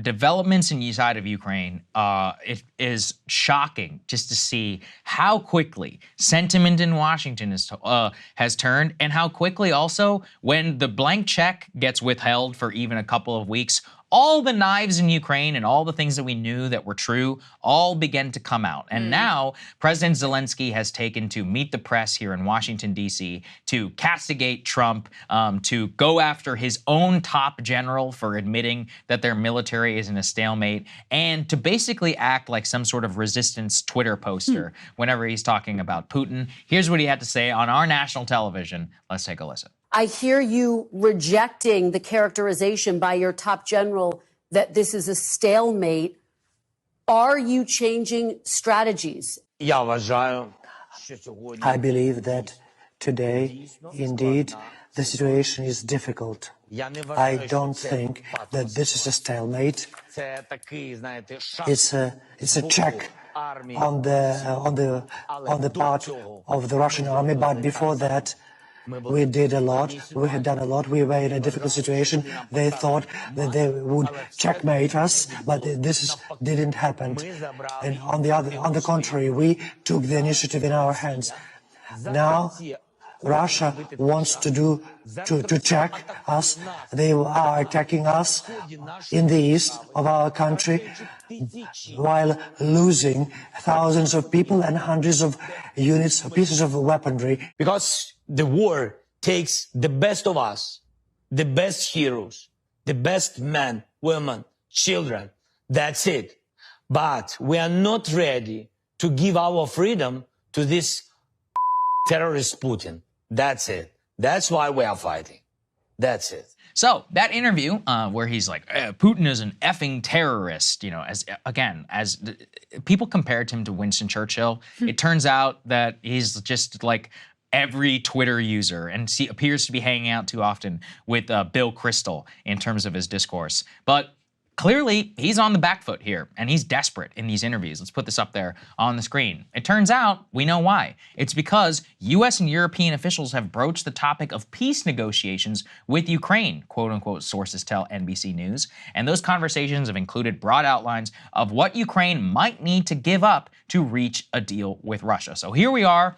developments in the side of Ukraine, it is shocking just to see how quickly sentiment in Washington has turned, and how quickly also, when the blank check gets withheld for even a couple of weeks, all the knives in Ukraine and all the things that we knew that were true all began to come out. And now President Zelensky has taken to meet the press here in Washington, D.C., to castigate Trump, to go after his own top general for admitting that their military is in a stalemate, and to basically act like some sort of resistance Twitter poster whenever he's talking about Putin. Here's what he had to say on our national television. Let's take a listen. I hear you rejecting the characterization by your top general that this is a stalemate. Are you changing strategies? I believe that today, indeed, the situation is difficult. I don't think that this is a stalemate. It's a check on the part of the Russian army, but before that, we did a lot. We had done a lot. We were in a difficult situation. They thought that they would checkmate us, but this didn't happen. And on the contrary, we took the initiative in our hands. Now, Russia wants to check us. They are attacking us in the east of our country, while losing thousands of people and hundreds of units, pieces of weaponry. Because the war takes the best of us, the best heroes, the best men, women, children. That's it. But we are not ready to give our freedom to this terrorist Putin. That's it. That's why we are fighting. That's it. So that interview where he's like, Putin is an effing terrorist, you know, as people compared him to Winston Churchill, it turns out that he's just like every Twitter user, and appears to be hanging out too often with Bill Krystal in terms of his discourse. But clearly, he's on the back foot here, and he's desperate in these interviews. Let's put this up there on the screen. It turns out we know why. It's because U.S. and European officials have broached the topic of peace negotiations with Ukraine, quote-unquote, sources tell NBC News. And those conversations have included broad outlines of what Ukraine might need to give up to reach a deal with Russia. So here we are,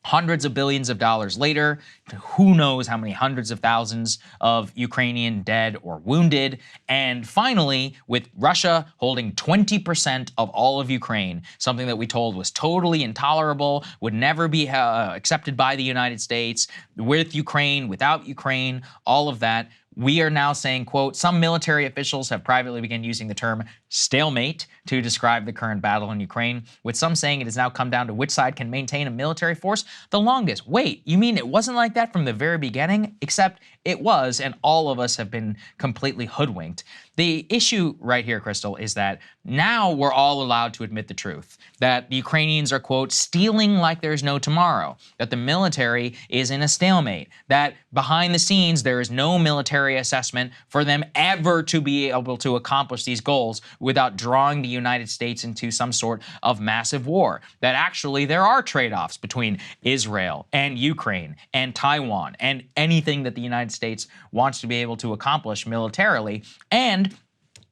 hundreds of billions of dollars later, who knows how many hundreds of thousands of Ukrainian dead or wounded, and finally, with Russia holding 20% of all of Ukraine, something that we told was totally intolerable, would never be accepted by the United States, with Ukraine, without Ukraine, all of that. We are now saying, quote, some military officials have privately begun using the term stalemate to describe the current battle in Ukraine, with some saying it has now come down to which side can maintain a military force the longest. Wait, you mean it wasn't like that from the very beginning? Except it was, and all of us have been completely hoodwinked. The issue right here, Krystal, is that now we're all allowed to admit the truth, that the Ukrainians are, quote, stealing like there's no tomorrow, that the military is in a stalemate, that behind the scenes there is no military assessment for them ever to be able to accomplish these goals without drawing the United States into some sort of massive war, that actually there are trade-offs between Israel and Ukraine and Taiwan and anything that the United States wants to be able to accomplish militarily, and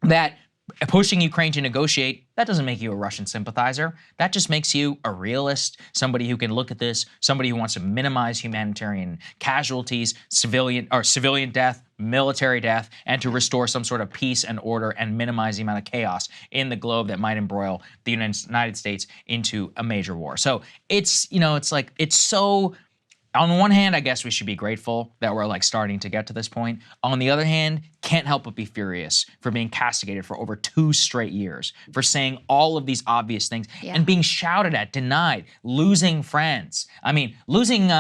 that pushing Ukraine to negotiate, that doesn't make you a Russian sympathizer. That just makes you a realist, somebody who can look at this, somebody who wants to minimize humanitarian casualties, civilian death, military death, and to restore some sort of peace and order and minimize the amount of chaos in the globe that might embroil the United States into a major war. So it's, you know, it's like, it's so... On one hand, I guess we should be grateful that we're like starting to get to this point. On the other hand, can't help but be furious for being castigated for over 2 straight years, for saying all of these obvious things and being shouted at, denied, losing friends. I mean, losing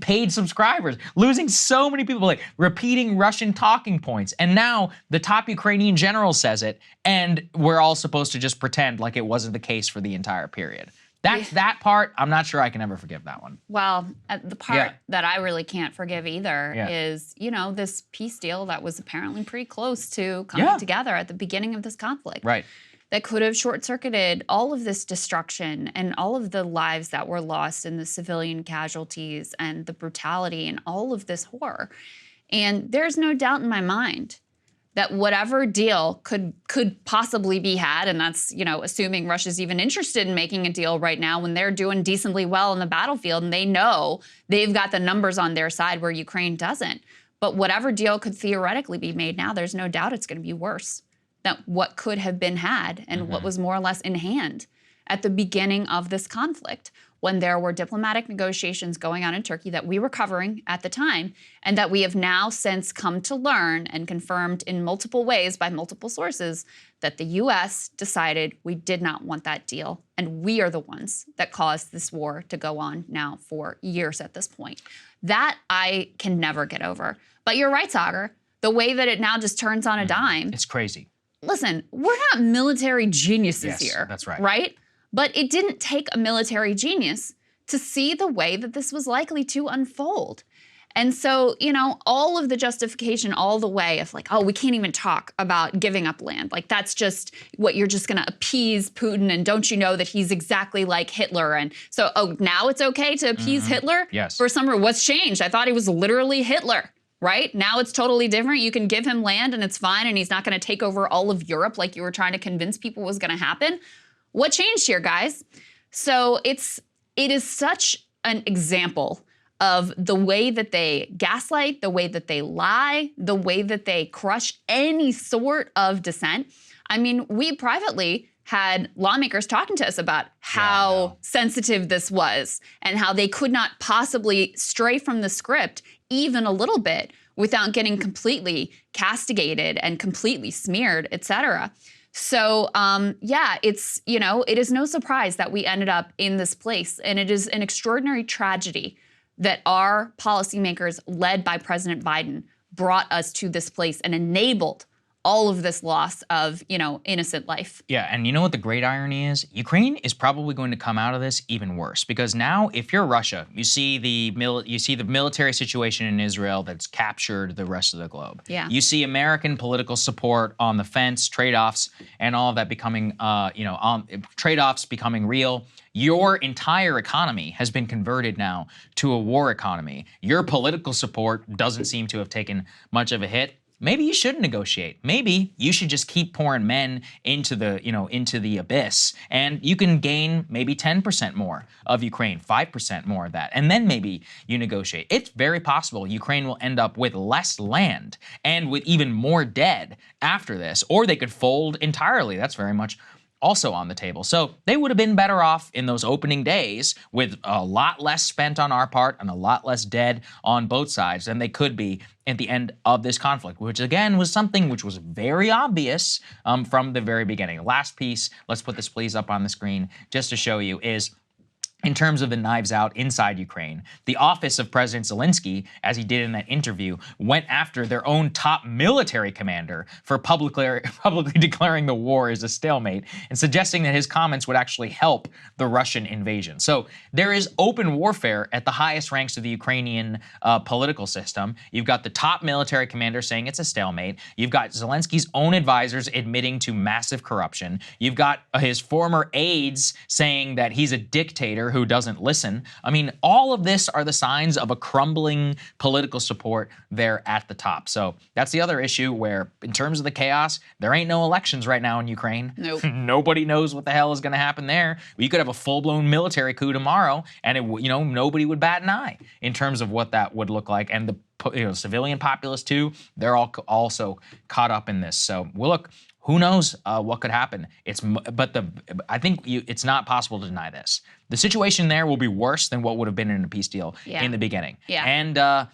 paid subscribers, losing so many people, like repeating Russian talking points. And now the top Ukrainian general says it, and we're all supposed to just pretend like it wasn't the case for the entire period. That part, I'm not sure I can ever forgive that one. Well, the part that I really can't forgive either is, you know, this peace deal that was apparently pretty close to coming together at the beginning of this conflict. Right. That could have short-circuited all of this destruction and all of the lives that were lost and the civilian casualties and the brutality and all of this horror. And there's no doubt in my mind that whatever deal could possibly be had, and that's, you know, assuming Russia's even interested in making a deal right now when they're doing decently well on the battlefield and they know they've got the numbers on their side where Ukraine doesn't. But whatever deal could theoretically be made now, there's no doubt it's going to be worse than what could have been had and what was more or less in hand at the beginning of this conflict, when there were diplomatic negotiations going on in Turkey that we were covering at the time, and that we have now since come to learn and confirmed in multiple ways by multiple sources that the U.S. decided we did not want that deal. And we are the ones that caused this war to go on now for years at this point. That I can never get over. But you're right, Saagar. The way that it now just turns on a dime. It's crazy. Listen, we're not military geniuses here. That's right. Right? But it didn't take a military genius to see the way that this was likely to unfold. And so, you know, all of the justification all the way of like, oh, we can't even talk about giving up land. Like, that's just what you're just going to appease Putin. And don't you know that he's exactly like Hitler? And so, oh, now it's okay to appease Hitler? Yes. For some reason, what's changed? I thought he was literally Hitler. Right? Now it's totally different. You can give him land and it's fine. And he's not going to take over all of Europe like you were trying to convince people was going to happen. What changed here, guys? So it is such an example of the way that they gaslight, the way that they lie, the way that they crush any sort of dissent. I mean, we privately had lawmakers talking to us about how sensitive this was and how they could not possibly stray from the script even a little bit without getting completely castigated and completely smeared, et cetera. So, yeah, it's, you know, it is no surprise that we ended up in this place. And it is an extraordinary tragedy that our policymakers, led by President Biden, brought us to this place and enabled all of this loss of, you know, innocent life. Yeah, and you know what the great irony is? Ukraine is probably going to come out of this even worse, because now if you're Russia, you see the military situation in Israel that's captured the rest of the globe. Yeah. You see American political support on the fence, trade-offs, and all of that becoming, trade-offs becoming real. Your entire economy has been converted now to a war economy. Your political support doesn't seem to have taken much of a hit. Maybe you shouldn't negotiate. Maybe you should just keep pouring men into the abyss, and you can gain maybe 10% more of Ukraine, 5% more of that, and then maybe you negotiate. It's very possible Ukraine will end up with less land and with even more dead after this, or they could fold entirely. That's very much also on the table. So they would have been better off in those opening days with a lot less spent on our part and a lot less dead on both sides than they could be at the end of this conflict, which again was something which was very obvious from the very beginning. Last piece, let's put this please up on the screen just to show you, is in terms of the knives out inside Ukraine, the office of President Zelensky, as he did in that interview, went after their own top military commander for publicly declaring the war as a stalemate and suggesting that his comments would actually help the Russian invasion. So there is open warfare at the highest ranks of the Ukrainian political system. You've got the top military commander saying it's a stalemate. You've got Zelensky's own advisors admitting to massive corruption. You've got his former aides saying that he's a dictator who doesn't listen. I mean, all of this are the signs of a crumbling political support there at the top. So that's the other issue where, in terms of the chaos, there ain't no elections right now in Ukraine. Nope. Nobody knows what the hell is going to happen there. You could have a full-blown military coup tomorrow, and nobody would bat an eye in terms of what that would look like. And the civilian populace too, they're all also caught up in this. So we'll look. Who knows what could happen? I think it's not possible to deny this. The situation there will be worse than what would have been in a peace deal in the beginning. Yeah. And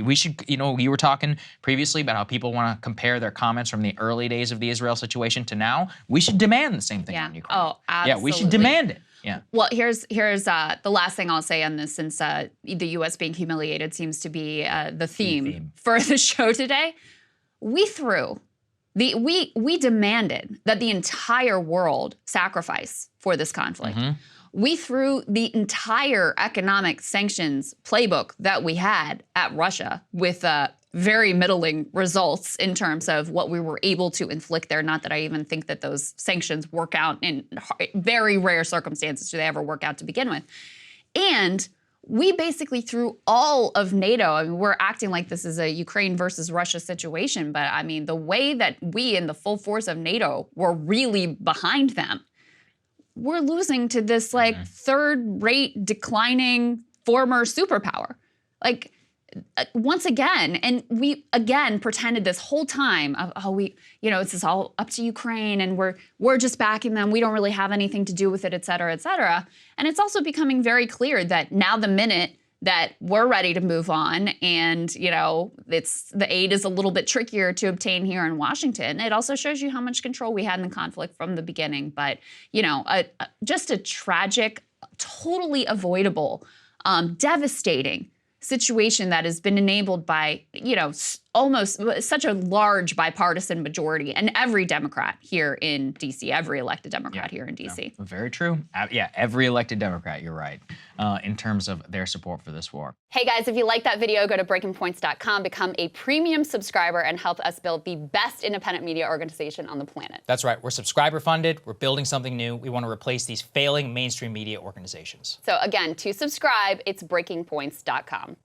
we should. You were talking previously about how people want to compare their comments from the early days of the Israel situation to now. We should demand the same thing on Ukraine. Oh, absolutely. Yeah, we should demand it. Yeah. Well, here's the last thing I'll say on this, since the U.S. being humiliated seems to be the theme for the show today. We demanded that the entire world sacrifice for this conflict. Mm-hmm. We threw the entire economic sanctions playbook that we had at Russia with very middling results in terms of what we were able to inflict there. Not that I even think that those sanctions work out in very rare circumstances do they ever work out to begin with. And we basically threw all of NATO. I mean, we're acting like this is a Ukraine versus Russia situation, but I mean, the way that we in the full force of NATO were really behind them, we're losing to this like third-rate declining former superpower. Like, once again, and we again pretended this whole time of, oh, this is all up to Ukraine and we're just backing them. We don't really have anything to do with it, et cetera, et cetera. And it's also becoming very clear that now the minute that we're ready to move on and, the aid is a little bit trickier to obtain here in Washington, it also shows you how much control we had in the conflict from the beginning. But, just a tragic, totally avoidable, devastating situation that has been enabled by, almost such a large bipartisan majority and every Democrat here in D.C., every elected Democrat here in D.C. Yeah, very true. Every elected Democrat, you're right, in terms of their support for this war. Hey guys, if you like that video, go to breakingpoints.com, become a premium subscriber, and help us build the best independent media organization on the planet. That's right. We're subscriber funded. We're building something new. We want to replace these failing mainstream media organizations. So again, to subscribe, it's breakingpoints.com.